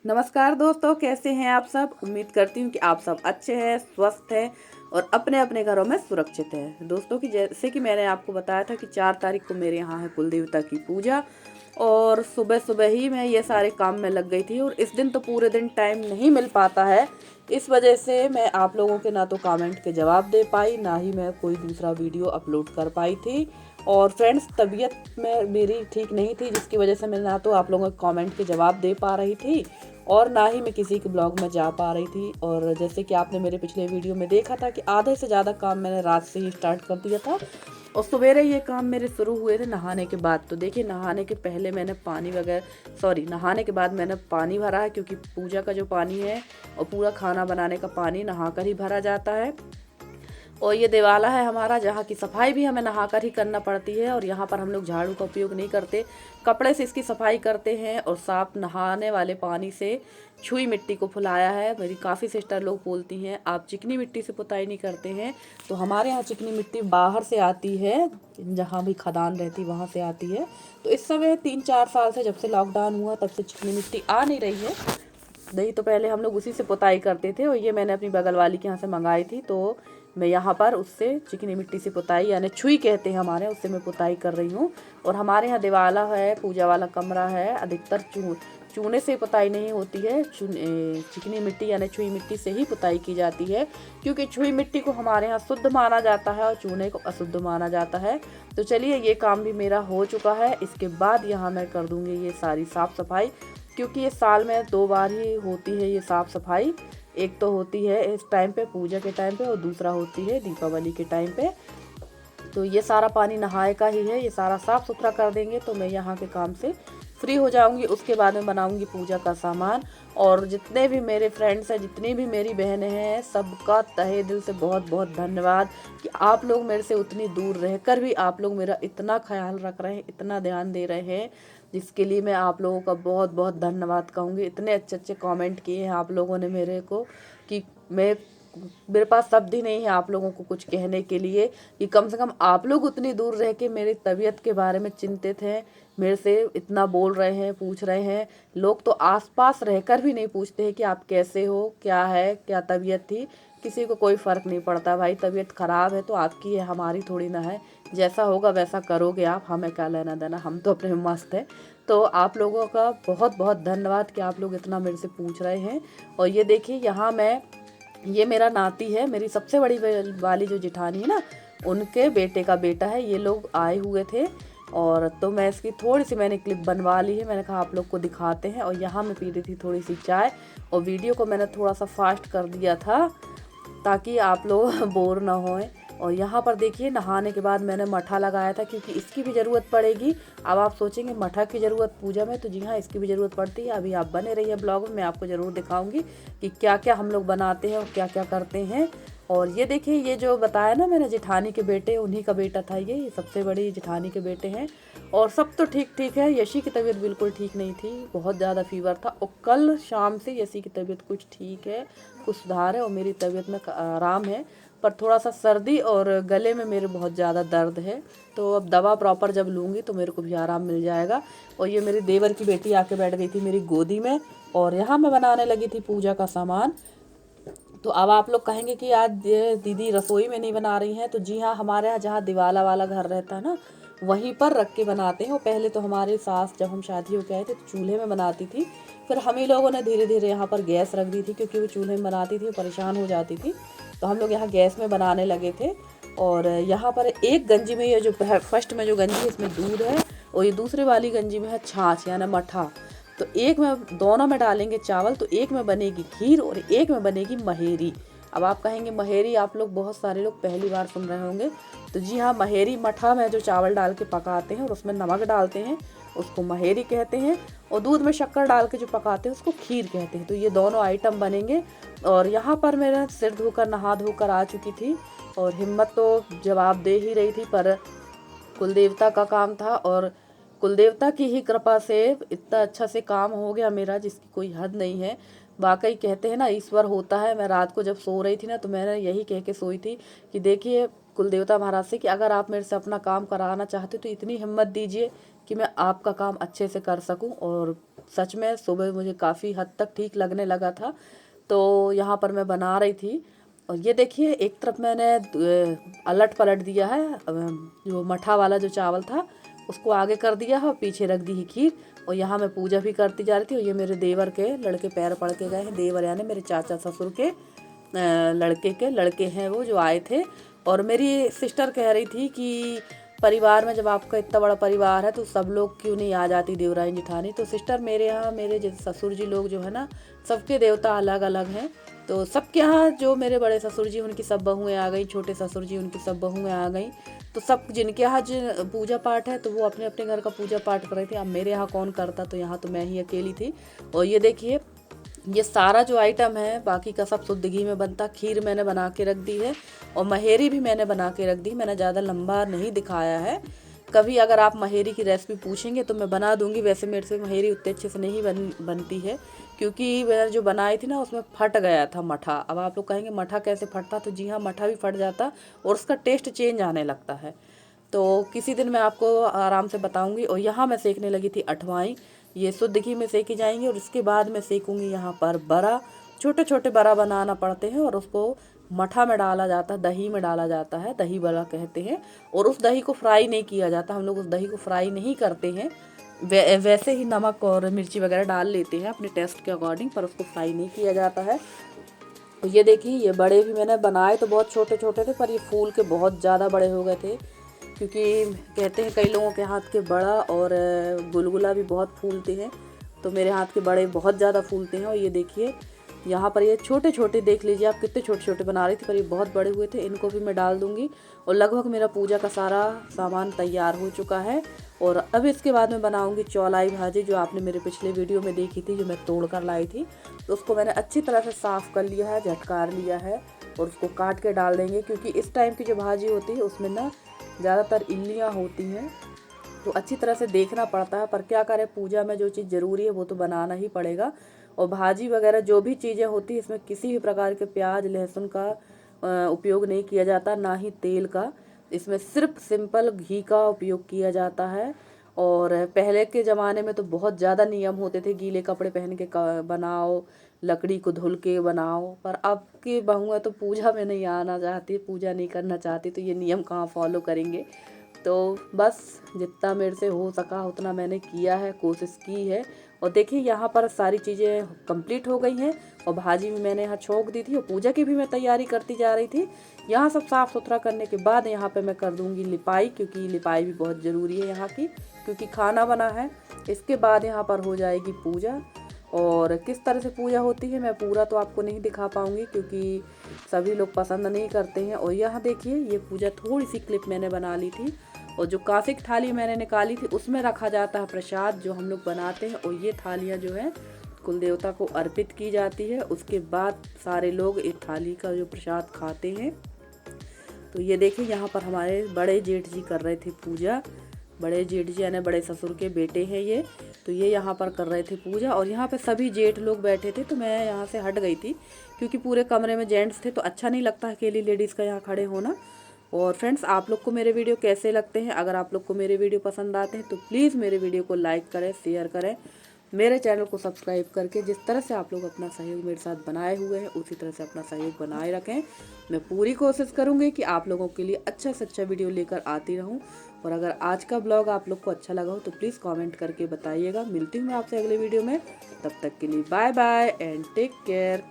नमस्कार दोस्तों, कैसे हैं आप सब। उम्मीद करती हूँ कि आप सब अच्छे हैं, स्वस्थ हैं और अपने अपने घरों में सुरक्षित हैं। दोस्तों की जैसे कि मैंने आपको बताया था कि 4 तारीख को मेरे यहाँ है कुल देवता की पूजा और सुबह सुबह ही मैं ये सारे काम में लग गई थी। और इस दिन तो पूरे दिन टाइम नहीं मिल पाता है, इस वजह से मैं आप लोगों के ना तो कमेंट के जवाब दे पाई, ना ही मैं कोई दूसरा वीडियो अपलोड कर पाई थी। और फ्रेंड्स, तबीयत में मेरी ठीक नहीं थी, जिसकी वजह से मैं ना तो आप लोगों के कमेंट के जवाब दे पा रही थी और ना ही मैं किसी के ब्लॉग में जा पा रही थी। और जैसे कि आपने मेरे पिछले वीडियो में देखा था कि आधे से ज़्यादा काम मैंने रात से ही स्टार्ट कर दिया था और सवेरे ये काम मेरे शुरू हुए थे नहाने के बाद। तो देखिए, नहाने के पहले मैंने पानी वगैरह नहाने के बाद मैंने पानी भरा है, क्योंकि पूजा का जो पानी है और पूरा खाना बनाने का पानी नहा कर ही भरा जाता है। और ये दिवाला है हमारा, जहाँ की सफाई भी हमें नहाकर ही करना पड़ती है। और यहाँ पर हम लोग झाड़ू का उपयोग नहीं करते, कपड़े से इसकी सफाई करते हैं। और साफ नहाने वाले पानी से छुई मिट्टी को फुलाया है। मेरी काफ़ी सिस्टर लोग बोलती हैं आप चिकनी मिट्टी से पुताई नहीं करते हैं, तो हमारे यहाँ चिकनी मिट्टी बाहर से आती है, जहाँ भी खदान रहती वहाँ से आती है। तो इस समय 3-4 साल से, जब से लॉकडाउन हुआ तब से चिकनी मिट्टी आ नहीं रही है। नहीं तो पहले हम लोग उसी से पुताई करते थे। और ये मैंने अपनी बगल वाली के यहाँ से मंगाई थी, तो मैं यहाँ पर उससे चिकनी मिट्टी से पुताई, यानी छुई कहते हैं हमारे, उससे मैं पुताई कर रही हूँ। और हमारे यहाँ दिवाला है, पूजा वाला कमरा है, अधिकतर चूने से पुताई नहीं होती है, चिकनी मिट्टी यानी छुई मिट्टी से ही पुताई की जाती है। क्योंकि छुई मिट्टी को हमारे यहाँ शुद्ध माना जाता है और चूने को अशुद्ध माना जाता है। तो चलिए, ये काम भी मेरा हो चुका है। इसके बाद यहाँ मैं कर दूँगी ये सारी साफ़ सफाई, क्योंकि ये साल में 2 बार ही होती है ये साफ़ सफाई। एक तो होती है इस टाइम पे, पूजा के टाइम पे, और दूसरा होती है दीपावली के टाइम पे। तो ये सारा पानी नहाए का ही है, ये सारा साफ़ सुथरा कर देंगे तो मैं यहाँ के काम से फ्री हो जाऊंगी। उसके बाद में बनाऊंगी पूजा का सामान। और जितने भी मेरे फ्रेंड्स हैं, जितनी भी मेरी बहनें हैं, सबका तहे दिल से बहुत बहुत धन्यवाद कि आप लोग मेरे से उतनी दूर रहकर भी आप लोग मेरा इतना ख्याल रख रहे हैं, इतना ध्यान दे रहे हैं, जिसके लिए मैं आप लोगों का बहुत बहुत धन्यवाद कहूँगी। इतने अच्छे अच्छे कमेंट किए हैं आप लोगों ने मेरे को कि मेरे पास शब्द ही नहीं है आप लोगों को कुछ कहने के लिए, कि कम से कम आप लोग उतनी दूर रह के मेरी तबीयत के बारे में चिंतित हैं, मेरे से इतना बोल रहे हैं, पूछ रहे हैं। लोग तो आसपास रहकर भी नहीं पूछते हैं कि आप कैसे हो, क्या है, क्या तबीयत थी। किसी को कोई फ़र्क नहीं पड़ता। भाई, तबीयत ख़राब है तो आपकी है, हमारी थोड़ी ना है। जैसा होगा वैसा करोगे आप, हमें क्या लेना देना, हम तो अपने में मस्त है। तो आप लोगों का बहुत बहुत धन्यवाद कि आप लोग इतना मेरे से पूछ रहे हैं। और ये देखिए, यहाँ मैं, ये मेरा नाती है, मेरी सबसे बड़ी वाली जो जिठानी है ना, उनके बेटे का बेटा है। ये लोग आए हुए थे और तो मैं इसकी थोड़ी सी मैंने क्लिप बनवा ली है। मैंने कहा आप लोग को दिखाते हैं। और यहाँ मैं पी रही थी थोड़ी सी चाय, और वीडियो को मैंने थोड़ा सा फास्ट कर दिया था ताकि आप लोग बोर ना होएं। और यहाँ पर देखिए, नहाने के बाद मैंने मठा लगाया था, क्योंकि इसकी भी ज़रूरत पड़ेगी। अब आप सोचेंगे मठा की ज़रूरत पूजा में, तो जी हाँ, इसकी भी ज़रूरत पड़ती है। अभी आप बने रहिए ब्लॉग में, मैं आपको ज़रूर दिखाऊंगी कि क्या क्या हम लोग बनाते हैं और क्या क्या करते हैं। और ये देखिए, ये जो बताया ना मैंने जेठानी के बेटे, उन्हीं का बेटा था ये सबसे बड़ी जेठानी के बेटे हैं। और सब तो ठीक ठीक है। यशी की तबीयत बिल्कुल ठीक नहीं थी, बहुत ज़्यादा फीवर था। और कल शाम से यशी की तबीयत कुछ ठीक है, कुछ सुधार है और मेरी तबीयत में आराम है। पर थोड़ा सा सर्दी और गले में मेरे बहुत ज़्यादा दर्द है। तो अब दवा प्रॉपर जब लूँगी तो मेरे को भी आराम मिल जाएगा। और ये मेरी देवर की बेटी आके बैठ गई थी मेरी गोदी में, और यहाँ मैं बनाने लगी थी पूजा का सामान। तो अब आप लोग कहेंगे कि आज दीदी रसोई में नहीं बना रही हैं। तो जी हाँ, हमारे यहाँ जहाँ दिवाला वाला घर रहता है ना, वहीं पर रख के बनाते हैं। और पहले तो हमारी सास, जब हम शादी हो के आए थे, तो चूल्हे में बनाती थी। फिर हम ही लोगों ने धीरे धीरे यहाँ पर गैस रख दी थी, क्योंकि वो चूल्हे में बनाती थी, परेशान हो जाती थी। तो हम लोग यहाँ गैस में बनाने लगे थे। और यहाँ पर एक गंजी में, ये जो फर्स्ट में जो गंजी है, इसमें दूध है, और ये दूसरी वाली गंजी में है छाछ यानी मठा। तो एक में, दोनों में डालेंगे चावल, तो एक में बनेगी खीर और एक में बनेगी महेरी। अब आप कहेंगे महेरी, आप लोग बहुत सारे लोग पहली बार सुन रहे होंगे। तो जी हाँ, महेरी मठा में जो चावल डाल के पकाते हैं और उसमें नमक डालते हैं, उसको महेरी कहते हैं। और दूध में शक्कर डाल के जो पकाते हैं, उसको खीर कहते हैं। तो ये दोनों आइटम बनेंगे। और यहाँ पर मेरा सिर धोकर, नहा धोकर आ चुकी थी, और हिम्मत तो जवाब दे ही रही थी, पर कुलदेवता का काम था और कुलदेवता की ही कृपा से इतना अच्छा से काम हो गया मेरा, जिसकी कोई हद नहीं है। वाकई कहते हैं ना, ईश्वर होता है। मैं रात को जब सो रही थी ना, तो मैंने यही कह के सोई थी कि देखिए, कुल देवता महाराज से कि अगर आप मेरे से अपना काम कराना चाहते तो इतनी हिम्मत दीजिए कि मैं आपका काम अच्छे से कर सकूं। और सच में सुबह मुझे काफ़ी हद तक ठीक लगने लगा था। तो यहाँ पर मैं बना रही थी और ये देखिए एक तरफ मैंने अलट पलट दिया है, जो मठा वाला जो चावल था उसको आगे कर दिया है और पीछे रख दी है खीर। और यहाँ मैं पूजा भी करती जा रही थी। और ये मेरे देवर के लड़के पैर पड़ के गए हैं, देवर यानी मेरे चाचा ससुर के लड़के हैं वो जो आए थे। और मेरी सिस्टर कह रही थी कि परिवार में जब आपका इतना बड़ा परिवार है तो सब लोग क्यों नहीं आ जाती देवरानी जेठानी। तो सिस्टर मेरे यहाँ मेरे जैसे ससुर जी लोग जो है ना, सबके देवता अलग अलग हैं। तो सबके यहाँ जो मेरे बड़े ससुर जी उनकी सब बहुएं आ गई, छोटे ससुर जी उनकी सब बहुएं आ गई। तो सब जिनके यहाँ जो पूजा पाठ है तो वो अपने अपने घर का पूजा पाठ कर रहे थे। अब मेरे यहाँ कौन करता, तो यहाँ तो मैं ही अकेली थी। और ये देखिए ये सारा जो आइटम है बाकी का सब शुद्ध घी में बनता। खीर मैंने बना के रख दी है और महेरी भी मैंने बना के रख दी। मैंने ज़्यादा लंबा नहीं दिखाया है। कभी अगर आप महेरी की रेसिपी पूछेंगे तो मैं बना दूंगी। वैसे मेरे से महेरी उतने अच्छे से नहीं बनती है, क्योंकि मैंने जो बनाई थी ना उसमें फट गया था मठा। अब आप लोग कहेंगे मठा कैसे फटता, तो जी हाँ, मठा भी फट जाता और उसका टेस्ट चेंज आने लगता है। तो किसी दिन मैं आपको आराम से बताऊंगी। और यहाँ मैं सेकने लगी थी अठवाई। ये शुद्ध घी में सेकी जाएंगी और इसके बाद मैं सेकूंगी यहाँ पर बड़ा। छोटे छोटे बड़ा बनाना पड़ते हैं और उसको मठा में डाला जाता है, दही में डाला जाता है, दही बड़ा कहते हैं। और उस दही को फ्राई नहीं किया जाता, हम लोग उस दही को फ्राई नहीं करते हैं। वैसे ही नमक और मिर्ची वगैरह डाल लेते हैं अपने टेस्ट के अकॉर्डिंग, पर उसको फ्राई नहीं किया जाता है। तो ये देखिए ये बड़े भी मैंने बनाए तो बहुत छोटे छोटे थे, पर ये फूल के बहुत ज़्यादा बड़े हो गए थे। क्योंकि कहते हैं कई लोगों के हाथ के बड़ा और गुलगुला भी बहुत फूलते हैं, तो मेरे हाथ के बड़े बहुत ज़्यादा फूलते हैं। और ये देखिए यहाँ पर ये छोटे छोटे देख लीजिए आप कितने छोटे छोटे बना रही थी, पर ये बहुत बड़े हुए थे। इनको भी मैं डाल दूँगी। और लगभग मेरा पूजा का सारा सामान तैयार हो चुका है। और अब इसके बाद मैं बनाऊँगी चौलाई भाजी, जो आपने मेरे पिछले वीडियो में देखी थी, जो मैं तोड़ कर लाई थी। तो उसको मैंने अच्छी तरह से साफ़ कर लिया है, झटकार लिया है और उसको काट के डाल देंगे। क्योंकि इस टाइम की जो भाजी होती है उसमें ना ज़्यादातर इल्लियाँ होती हैं, तो अच्छी तरह से देखना पड़ता है। पर क्या करें, पूजा में जो चीज़ ज़रूरी है वो तो बनाना ही पड़ेगा। और भाजी वगैरह जो भी चीज़ें होती हैं इसमें किसी भी प्रकार के प्याज लहसुन का उपयोग नहीं किया जाता, ना ही तेल का। इसमें सिर्फ सिंपल घी का उपयोग किया जाता है। और पहले के ज़माने में तो बहुत ज़्यादा नियम होते थे, गीले कपड़े पहन के बनाओ, लकड़ी को धुल के बनाओ। पर अब की बहुएं तो पूजा में नहीं आना चाहती, पूजा नहीं करना चाहती, तो ये नियम कहाँ फॉलो करेंगे। तो बस जितना मेरे से हो सका उतना मैंने किया है, कोशिश की है। और देखिए यहाँ पर सारी चीज़ें कंप्लीट हो गई हैं और भाजी भी मैंने यहाँ छोंक दी थी और पूजा की भी मैं तैयारी करती जा रही थी। यहाँ सब साफ़ सुथरा करने के बाद यहाँ पे मैं कर दूँगी लिपाई, क्योंकि लिपाई भी बहुत ज़रूरी है यहाँ की, क्योंकि खाना बना है। इसके बाद यहाँ पर हो जाएगी पूजा। और किस तरह से पूजा होती है मैं पूरा तो आपको नहीं दिखा पाऊँगी, क्योंकि सभी लोग पसंद नहीं करते हैं। और यहाँ देखिए ये पूजा थोड़ी सी क्लिप मैंने बना ली थी। और जो कासिक थाली मैंने निकाली थी उसमें रखा जाता है प्रसाद जो हम लोग बनाते हैं। और ये थालियाँ जो है कुल देवता को अर्पित की जाती है। उसके बाद सारे लोग एक थाली का जो प्रसाद खाते हैं। तो ये देखिए यहाँ पर हमारे बड़े जेठ जी कर रहे थे पूजा। बड़े जेठ जी यानी बड़े ससुर के बेटे हैं ये। तो ये यहाँ पर कर रहे थे पूजा और यहाँ पे सभी जेठ लोग बैठे थे। तो मैं यहाँ से हट गई थी, क्योंकि पूरे कमरे में जेंट्स थे तो अच्छा नहीं लगता अकेली लेडीज़ का यहाँ खड़े होना। और फ्रेंड्स, आप लोग को मेरे वीडियो कैसे लगते हैं? अगर आप लोग को मेरे वीडियो पसंद आते हैं तो प्लीज़ मेरे वीडियो को लाइक करें, शेयर करें, मेरे चैनल को सब्सक्राइब करके जिस तरह से आप लोग अपना सहयोग मेरे साथ बनाए हुए हैं उसी तरह से अपना सहयोग बनाए रखें। मैं पूरी कोशिश करूँगी कि आप लोगों के लिए अच्छा से अच्छा वीडियो लेकर आती रहूँ। और अगर आज का ब्लॉग आप लोग को अच्छा लगा हो तो प्लीज़ कमेंट करके बताइएगा। मिलती हूँ मैं आपसे अगले वीडियो में, तब तक के लिए bye bye and take care.